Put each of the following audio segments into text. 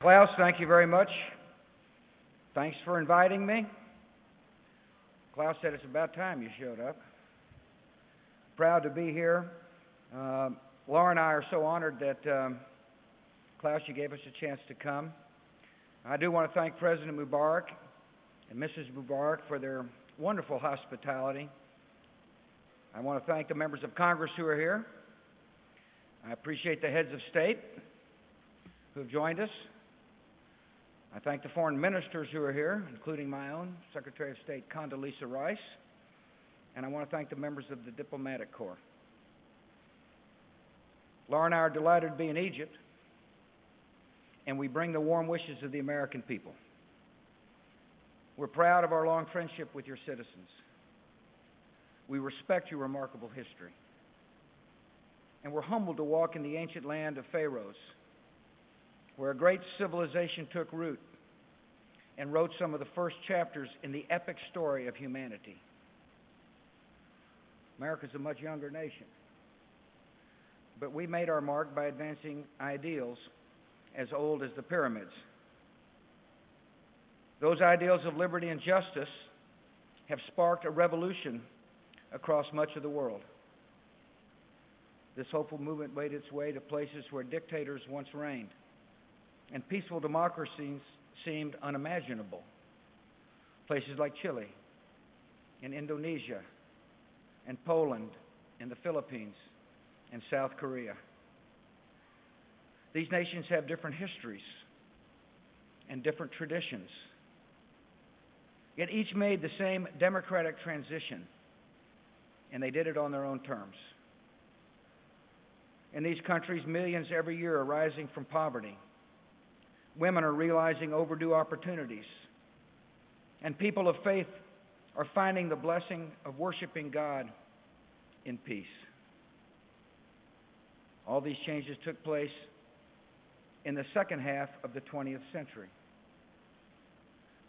Klaus, thank you very much. Thanks for inviting me. Klaus said it's about time you showed up. Proud to be here. Laura and I are so honored that, Klaus, you gave us a chance to come. I do want to thank President Mubarak and Mrs. Mubarak for their wonderful hospitality. I want to thank the members of Congress who are here. I appreciate the heads of state who have joined us. I thank the foreign ministers who are here, including my own, Secretary of State Condoleezza Rice, and I want to thank the members of the Diplomatic Corps. Laura and I are delighted to be in Egypt, and we bring the warm wishes of the American people. We're proud of our long friendship with your citizens. We respect your remarkable history, and we're humbled to walk in the ancient land of pharaohs, where a great civilization took root and wrote some of the first chapters in the epic story of humanity. America's a much younger nation, but we made our mark by advancing ideals as old as the pyramids. Those ideals of liberty and justice have sparked a revolution across much of the world. This hopeful movement made its way to places where dictators once reigned and peaceful democracies seemed unimaginable. Places like Chile, and Indonesia, and Poland, and the Philippines, and South Korea. These nations have different histories and different traditions, yet each made the same democratic transition, and they did it on their own terms. In these countries, millions every year are rising from poverty. Women are realizing overdue opportunities, and people of faith are finding the blessing of worshiping God in peace. All these changes took place in the second half of the 20th century.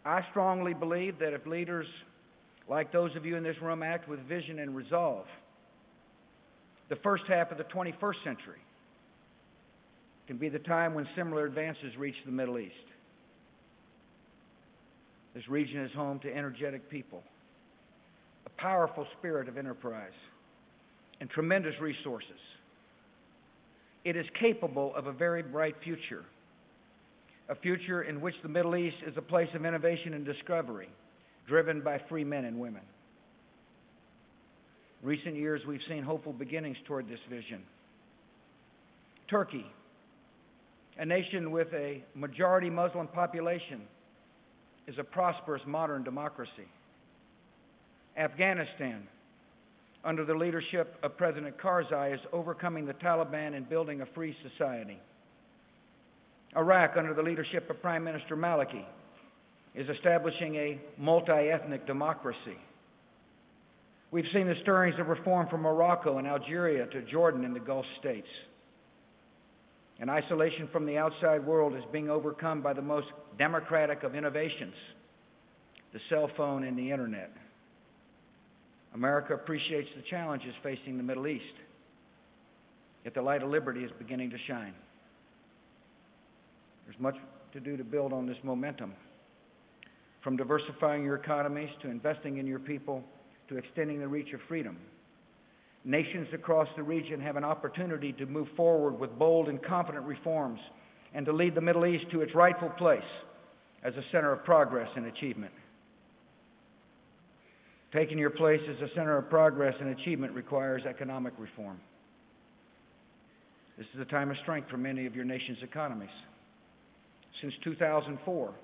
I strongly believe that if leaders like those of you in this room act with vision and resolve, the first half of the 21st century can be the time when similar advances reach the Middle East. This region is home to energetic people, a powerful spirit of enterprise, and tremendous resources. It is capable of a very bright future, a future in which the Middle East is a place of innovation and discovery, driven by free men and women. In recent years, we've seen hopeful beginnings toward this vision. Turkey, a nation with a majority Muslim population, is a prosperous modern democracy. Afghanistan, under the leadership of President Karzai, is overcoming the Taliban and building a free society. Iraq, under the leadership of Prime Minister Maliki, is establishing a multi-ethnic democracy. We've seen the stirrings of reform from Morocco and Algeria to Jordan and the Gulf states. And isolation from the outside world is being overcome by the most democratic of innovations, the cell phone and the internet. America appreciates the challenges facing the Middle East, yet the light of liberty is beginning to shine. There's much to do to build on this momentum, from diversifying your economies to investing in your people to extending the reach of freedom. Nations across the region have an opportunity to move forward with bold and confident reforms and to lead the Middle East to its rightful place as a center of progress and achievement. Taking your place as a center of progress and achievement requires economic reform. This is a time of strength for many of your nation's economies. Since 2004,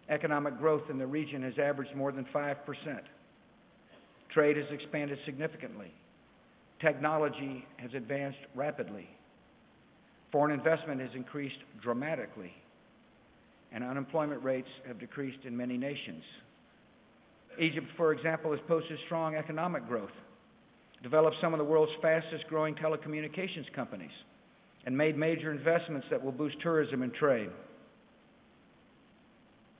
economic growth in the region has averaged more than 5%. Trade has expanded significantly. Technology has advanced rapidly. Foreign investment has increased dramatically, and unemployment rates have decreased in many nations. Egypt, for example, has posted strong economic growth, developed some of the world's fastest growing telecommunications companies, and made major investments that will boost tourism and trade.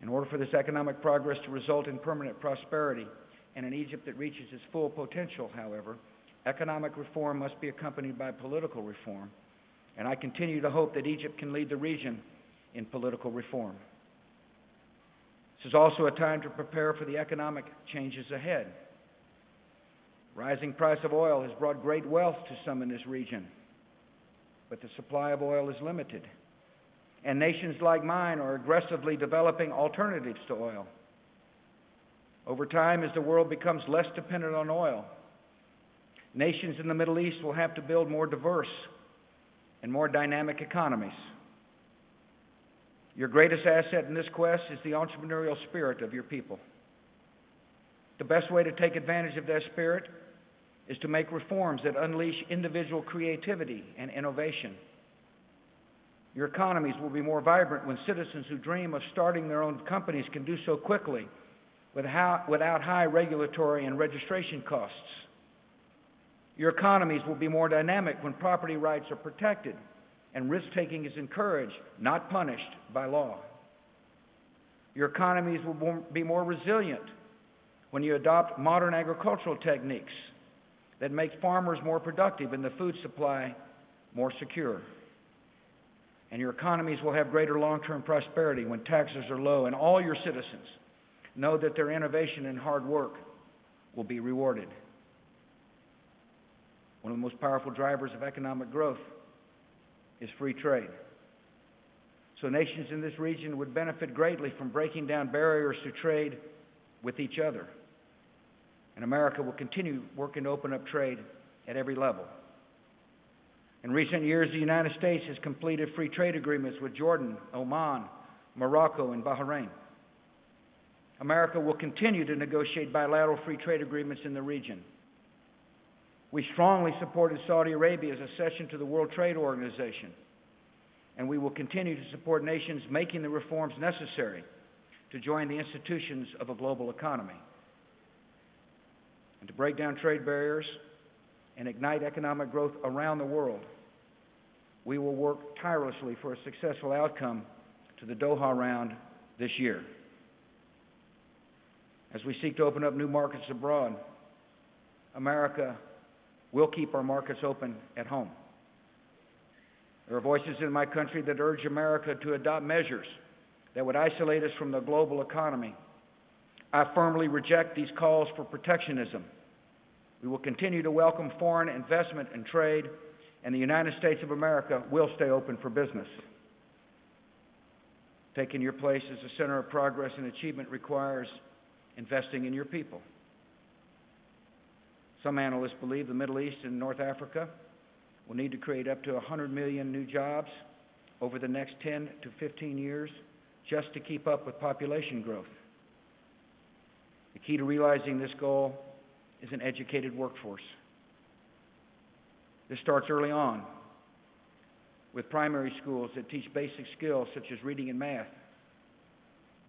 In order for this economic progress to result in permanent prosperity and an Egypt that reaches its full potential, however, economic reform must be accompanied by political reform, and I continue to hope that Egypt can lead the region in political reform. This is also a time to prepare for the economic changes ahead. Rising price of oil has brought great wealth to some in this region, but the supply of oil is limited. And nations like mine are aggressively developing alternatives to oil. Over time, as the world becomes less dependent on oil, nations in the Middle East will have to build more diverse and more dynamic economies. Your greatest asset in this quest is the entrepreneurial spirit of your people. The best way to take advantage of that spirit is to make reforms that unleash individual creativity and innovation. Your economies will be more vibrant when citizens who dream of starting their own companies can do so quickly without high regulatory and registration costs. Your economies will be more dynamic when property rights are protected and risk-taking is encouraged, not punished by law. Your economies will be more resilient when you adopt modern agricultural techniques that make farmers more productive and the food supply more secure. And your economies will have greater long-term prosperity when taxes are low and all your citizens know that their innovation and hard work will be rewarded. One of the most powerful drivers of economic growth is free trade. So nations in this region would benefit greatly from breaking down barriers to trade with each other. And America will continue working to open up trade at every level. In recent years, the United States has completed free trade agreements with Jordan, Oman, Morocco, and Bahrain. America will continue to negotiate bilateral free trade agreements in the region. We strongly supported Saudi Arabia's accession to the World Trade Organization, and we will continue to support nations making the reforms necessary to join the institutions of a global economy. And to break down trade barriers and ignite economic growth around the world, we will work tirelessly for a successful outcome to the Doha round this year. As we seek to open up new markets abroad, America will keep our markets open at home. There are voices in my country that urge America to adopt measures that would isolate us from the global economy. I firmly reject these calls for protectionism. We will continue to welcome foreign investment and trade, and the United States of America will stay open for business. Taking your place as a center of progress and achievement requires investing in your people. Some analysts believe the Middle East and North Africa will need to create up to 100 million new jobs over the next 10 to 15 years just to keep up with population growth. The key to realizing this goal is an educated workforce. This starts early on with primary schools that teach basic skills such as reading and math,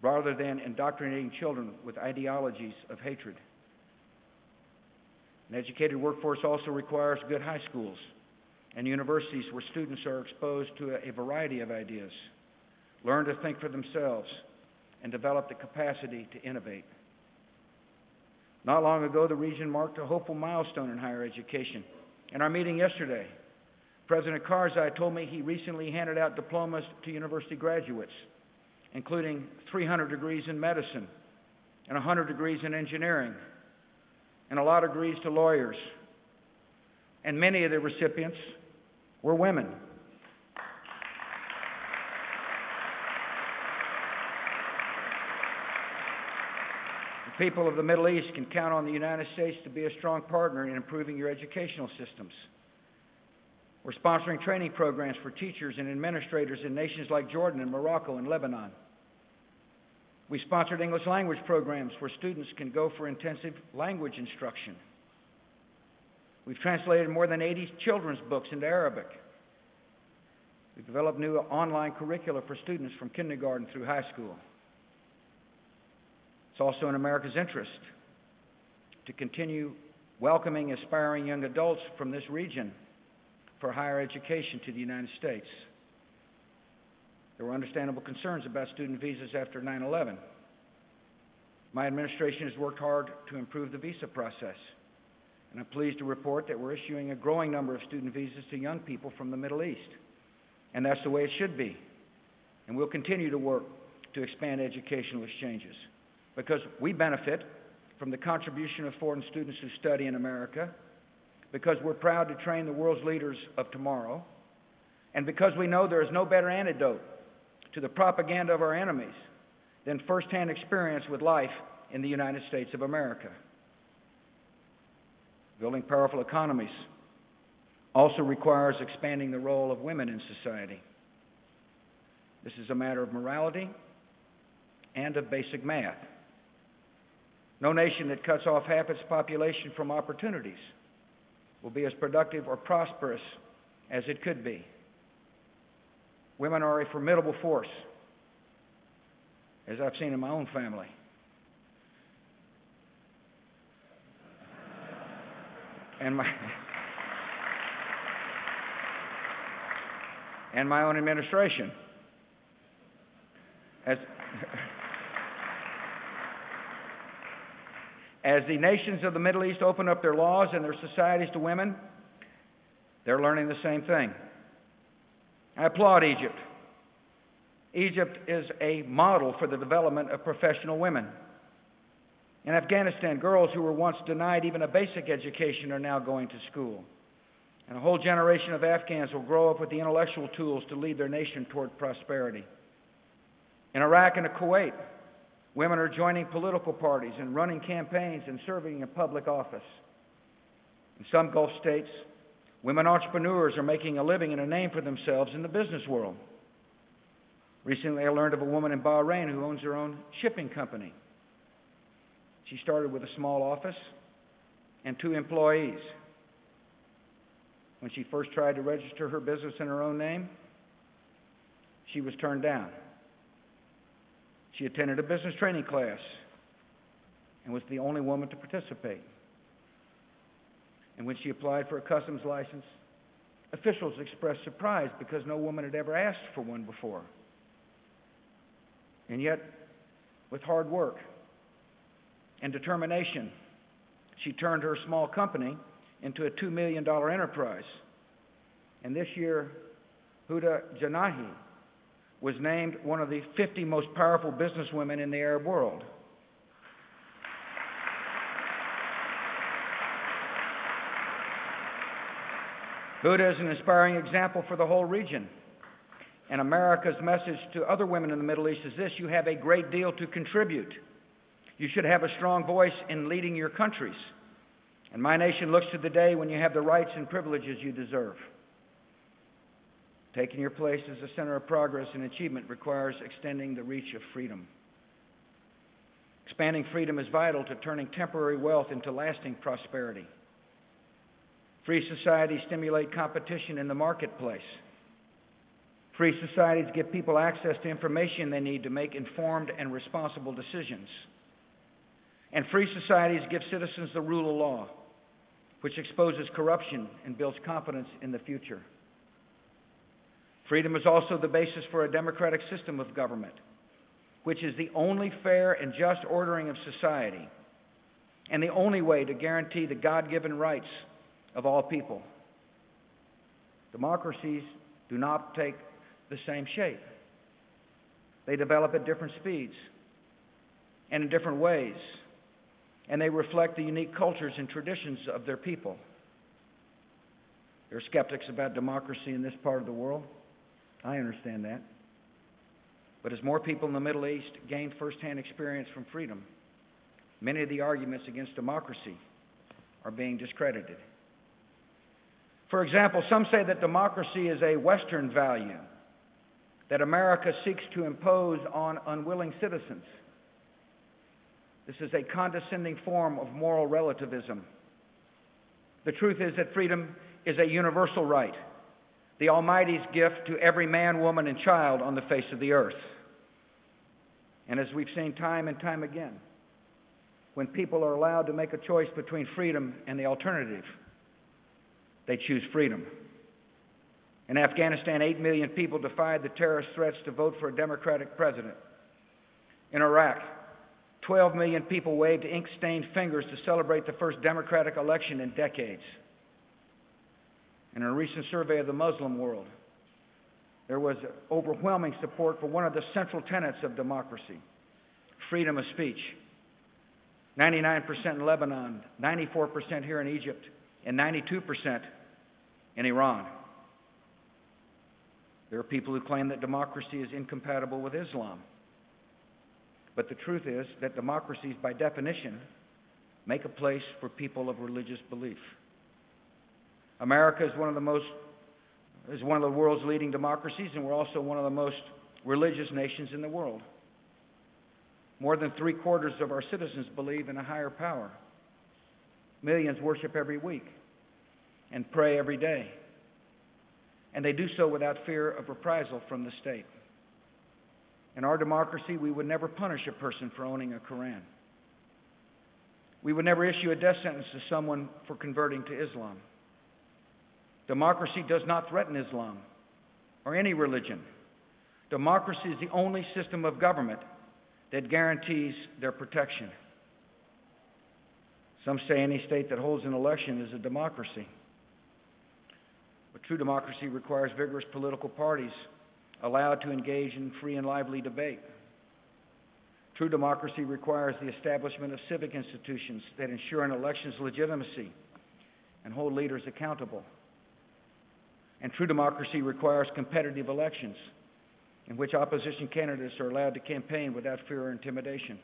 rather than indoctrinating children with ideologies of hatred. An educated workforce also requires good high schools and universities where students are exposed to a variety of ideas, learn to think for themselves, and develop the capacity to innovate. Not long ago, the region marked a hopeful milestone in higher education. In our meeting yesterday, President Karzai told me he recently handed out diplomas to university graduates, including 300 degrees in medicine and 100 degrees in engineering, and a lot of degrees to lawyers. And many of the recipients were women. The people of the Middle East can count on the United States to be a strong partner in improving your educational systems. We're sponsoring training programs for teachers and administrators in nations like Jordan and Morocco and Lebanon. We sponsored English language programs where students can go for intensive language instruction. We've translated more than 80 children's books into Arabic. We've developed new online curricula for students from kindergarten through high school. It's also in America's interest to continue welcoming aspiring young adults from this region for higher education to the United States. There were understandable concerns about student visas after 9/11. My administration has worked hard to improve the visa process, and I'm pleased to report that we're issuing a growing number of student visas to young people from the Middle East. And that's the way it should be. And we'll continue to work to expand educational exchanges because we benefit from the contribution of foreign students who study in America, because we're proud to train the world's leaders of tomorrow, and because we know there is no better antidote to the propaganda of our enemies than firsthand experience with life in the United States of America. Building powerful economies also requires expanding the role of women in society. This is a matter of morality and of basic math. No nation that cuts off half its population from opportunities will be as productive or prosperous as it could be. Women are a formidable force, as I've seen in my own family. And my own administration. As the nations of the Middle East open up their laws and their societies to women, they're learning the same thing. I applaud Egypt. Egypt is a model for the development of professional women. In Afghanistan, girls who were once denied even a basic education are now going to school. And a whole generation of Afghans will grow up with the intellectual tools to lead their nation toward prosperity. In Iraq and Kuwait, women are joining political parties and running campaigns and serving in public office. In some Gulf states, women entrepreneurs are making a living and a name for themselves in the business world. Recently, I learned of a woman in Bahrain who owns her own shipping company. She started with a small office and 2 employees. When she first tried to register her business in her own name, she was turned down. She attended a business training class and was the only woman to participate. And when she applied for a customs license, officials expressed surprise because no woman had ever asked for one before. And yet, with hard work and determination, she turned her small company into a $2 million enterprise. And this year, Huda Janahi was named one of the 50 most powerful businesswomen in the Arab world. Huda is an inspiring example for the whole region. And America's message to other women in the Middle East is this: you have a great deal to contribute. You should have a strong voice in leading your countries. And my nation looks to the day when you have the rights and privileges you deserve. Taking your place as a center of progress and achievement requires extending the reach of freedom. Expanding freedom is vital to turning temporary wealth into lasting prosperity. Free societies stimulate competition in the marketplace. Free societies give people access to information they need to make informed and responsible decisions. And free societies give citizens the rule of law, which exposes corruption and builds confidence in the future. Freedom is also the basis for a democratic system of government, which is the only fair and just ordering of society, and the only way to guarantee the God-given rights of all people. Democracies do not take the same shape. They develop at different speeds and in different ways, and they reflect the unique cultures and traditions of their people. There are skeptics about democracy in this part of the world. I understand that. But as more people in the Middle East gain firsthand experience from freedom, many of the arguments against democracy are being discredited. For example, some say that democracy is a Western value that America seeks to impose on unwilling citizens. This is a condescending form of moral relativism. The truth is that freedom is a universal right, the Almighty's gift to every man, woman, and child on the face of the earth. And as we've seen time and time again, when people are allowed to make a choice between freedom and the alternative, they choose freedom. In Afghanistan, 8 million people defied the terrorist threats to vote for a democratic president. In Iraq, 12 million people waved ink-stained fingers to celebrate the first democratic election in decades. And in a recent survey of the Muslim world, there was overwhelming support for one of the central tenets of democracy, freedom of speech. 99% in Lebanon, 94% here in Egypt, and 92% in Iran. There are people who claim that democracy is incompatible with Islam. But the truth is that democracies, by definition, make a place for people of religious belief. America is one of the world's leading democracies, and we're also one of the most religious nations in the world. More than 3/4 of our citizens believe in a higher power. Millions worship every week and pray every day. And they do so without fear of reprisal from the state. In our democracy, we would never punish a person for owning a Koran. We would never issue a death sentence to someone for converting to Islam. Democracy does not threaten Islam or any religion. Democracy is the only system of government that guarantees their protection. Some say any state that holds an election is a democracy. But true democracy requires vigorous political parties allowed to engage in free and lively debate. True democracy requires the establishment of civic institutions that ensure an election's legitimacy and hold leaders accountable. And true democracy requires competitive elections in which opposition candidates are allowed to campaign without fear or intimidation.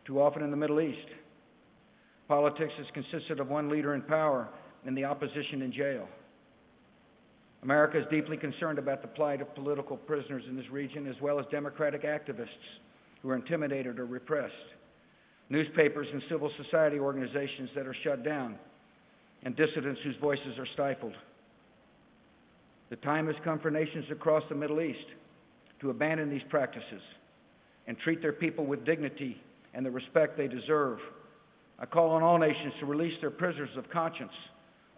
Too often in the Middle East, politics has consisted of one leader in power and the opposition in jail. America is deeply concerned about the plight of political prisoners in this region, as well as democratic activists who are intimidated or repressed, newspapers and civil society organizations that are shut down, and dissidents whose voices are stifled. The time has come for nations across the Middle East to abandon these practices and treat their people with dignity and the respect they deserve. I call on all nations to release their prisoners of conscience,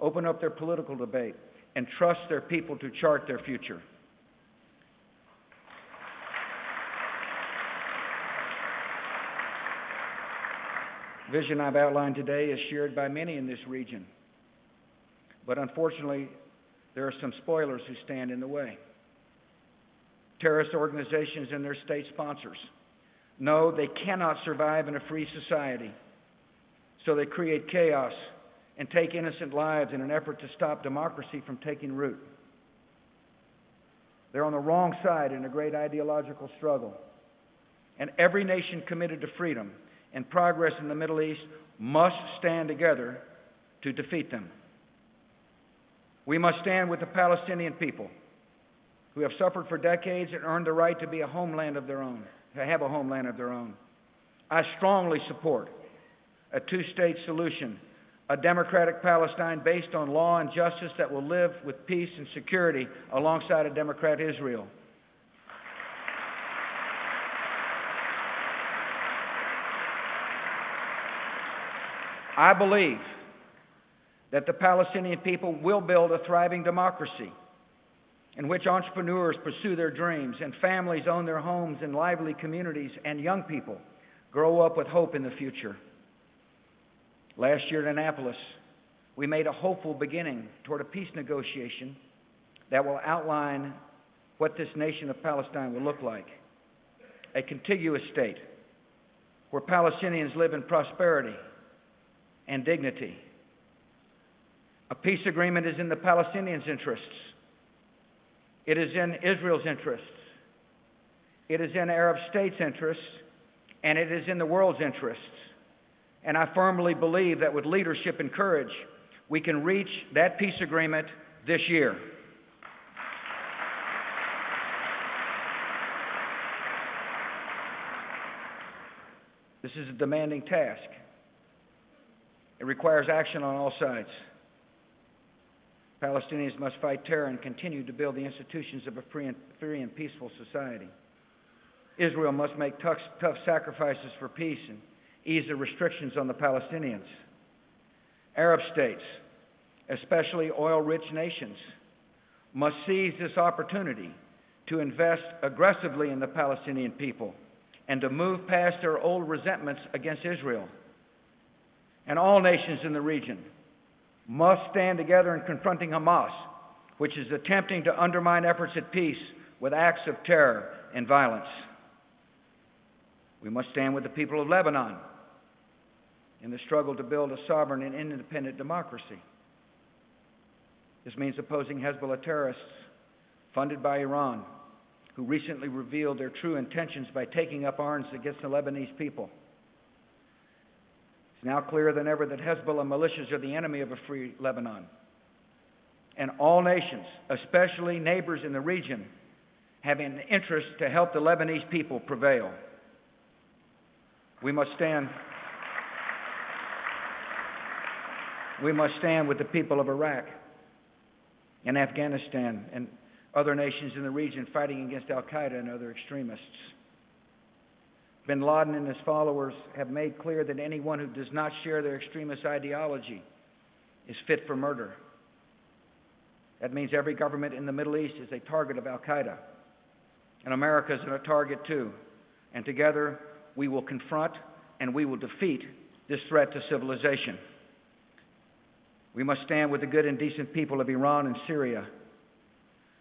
open up their political debate, and trust their people to chart their future. The vision I've outlined today is shared by many in this region. But unfortunately, there are some spoilers who stand in the way. Terrorist organizations and their state sponsors know they cannot survive in a free society, so they create chaos and take innocent lives in an effort to stop democracy from taking root. They're on the wrong side in a great ideological struggle. And every nation committed to freedom and progress in the Middle East must stand together to defeat them. We must stand with the Palestinian people who have suffered for decades and earned the right to be a homeland of their own, to have a homeland of their own. I strongly support a two-state solution, a democratic Palestine based on law and justice that will live with peace and security alongside a democratic Israel. I believe that the Palestinian people will build a thriving democracy in which entrepreneurs pursue their dreams and families own their homes in lively communities and young people grow up with hope in the future. Last year in Annapolis, we made a hopeful beginning toward a peace negotiation that will outline what this nation of Palestine will look like. A contiguous state where Palestinians live in prosperity and dignity. A peace agreement is in the Palestinians' interests. It is in Israel's interests. It is in Arab states' interests, and it is in the world's interests. And I firmly believe that with leadership and courage, we can reach that peace agreement this year. This is a demanding task. It requires action on all sides. Palestinians must fight terror and continue to build the institutions of a free and peaceful society. Israel must make tough sacrifices for peace and ease the restrictions on the Palestinians. Arab states, especially oil-rich nations, must seize this opportunity to invest aggressively in the Palestinian people and to move past their old resentments against Israel. And all nations in the region must stand together in confronting Hamas, which is attempting to undermine efforts at peace with acts of terror and violence. We must stand with the people of Lebanon in the struggle to build a sovereign and independent democracy. This means opposing Hezbollah terrorists funded by Iran, who recently revealed their true intentions by taking up arms against the Lebanese people. It's now clearer than ever that Hezbollah militias are the enemy of a free Lebanon. And all nations, especially neighbors in the region, have an interest to help the Lebanese people prevail. We must stand with the people of Iraq and Afghanistan and other nations in the region fighting against al-Qaeda and other extremists. Bin Laden and his followers have made clear that anyone who does not share their extremist ideology is fit for murder. That means every government in the Middle East is a target of al-Qaeda. And America is a target too. And together we will confront and we will defeat this threat to civilization. We must stand with the good and decent people of Iran and Syria,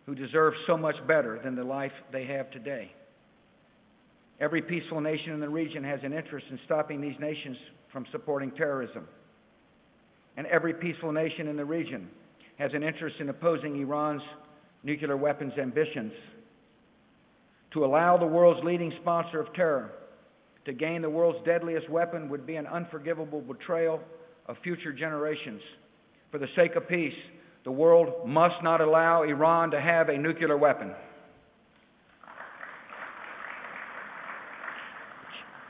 who deserve so much better than the life they have today. Every peaceful nation in the region has an interest in stopping these nations from supporting terrorism. And every peaceful nation in the region has an interest in opposing Iran's nuclear weapons ambitions. To allow the world's leading sponsor of terror to gain the world's deadliest weapon would be an unforgivable betrayal of future generations. For the sake of peace, the world must not allow Iran to have a nuclear weapon.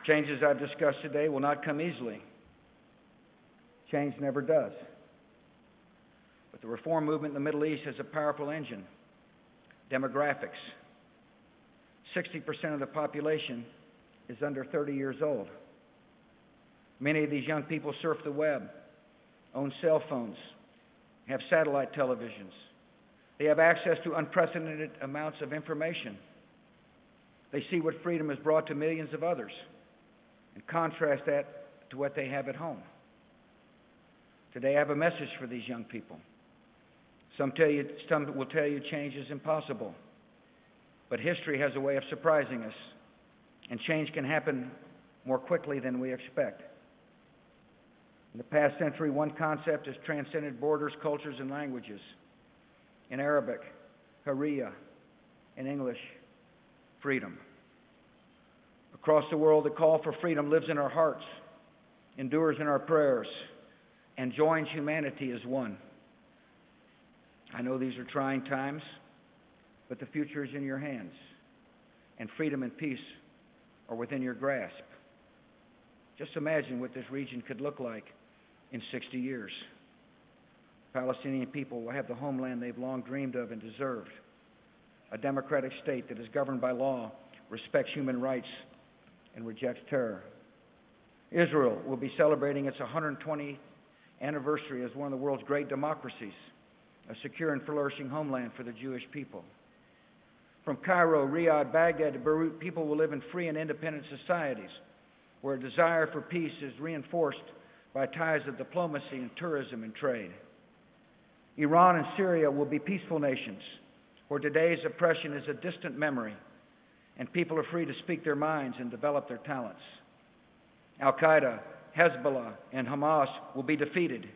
Changes I've discussed today will not come easily. Change never does. But the reform movement in the Middle East has a powerful engine: demographics. 60% of the population is under 30 years old. Many of these young people surf the web, own cell phones, have satellite televisions. They have access to unprecedented amounts of information. They see what freedom has brought to millions of others and contrast that to what they have at home. Today I have a message for these young people. Some will tell you change is impossible, but history has a way of surprising us, and change can happen more quickly than we expect. In the past century, one concept has transcended borders, cultures, and languages. In Arabic, Hurriya. In English, freedom. Across the world, the call for freedom lives in our hearts, endures in our prayers, and joins humanity as one. I know these are trying times, but the future is in your hands, and freedom and peace are within your grasp. Just imagine what this region could look like in 60 years. Palestinian people will have the homeland they've long dreamed of and deserved. A democratic state that is governed by law, respects human rights, and rejects terror. Israel will be celebrating its 120th anniversary as one of the world's great democracies, a secure and flourishing homeland for the Jewish people. From Cairo, Riyadh, Baghdad to Beirut, people will live in free and independent societies where a desire for peace is reinforced by ties of diplomacy and tourism and trade. Iran and Syria will be peaceful nations where today's oppression is a distant memory and people are free to speak their minds and develop their talents. Al-Qaeda, Hezbollah, and Hamas will be defeated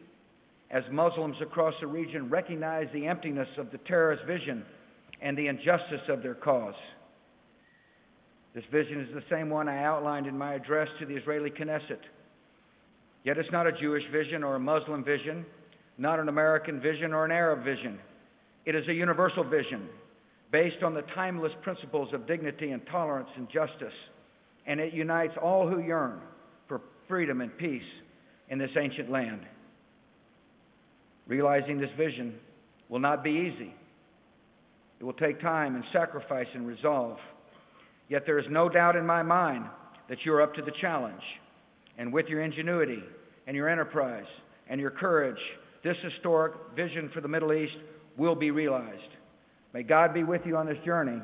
as Muslims across the region recognize the emptiness of the terrorist vision and the injustice of their cause. This vision is the same one I outlined in my address to the Israeli Knesset. Yet it's not a Jewish vision or a Muslim vision, not an American vision or an Arab vision. It is a universal vision based on the timeless principles of dignity and tolerance and justice, and it unites all who yearn for freedom and peace in this ancient land. Realizing this vision will not be easy. It will take time and sacrifice and resolve. Yet there is no doubt in my mind that you are up to the challenge. And with your ingenuity and your enterprise and your courage, this historic vision for the Middle East will be realized. May God be with you on this journey.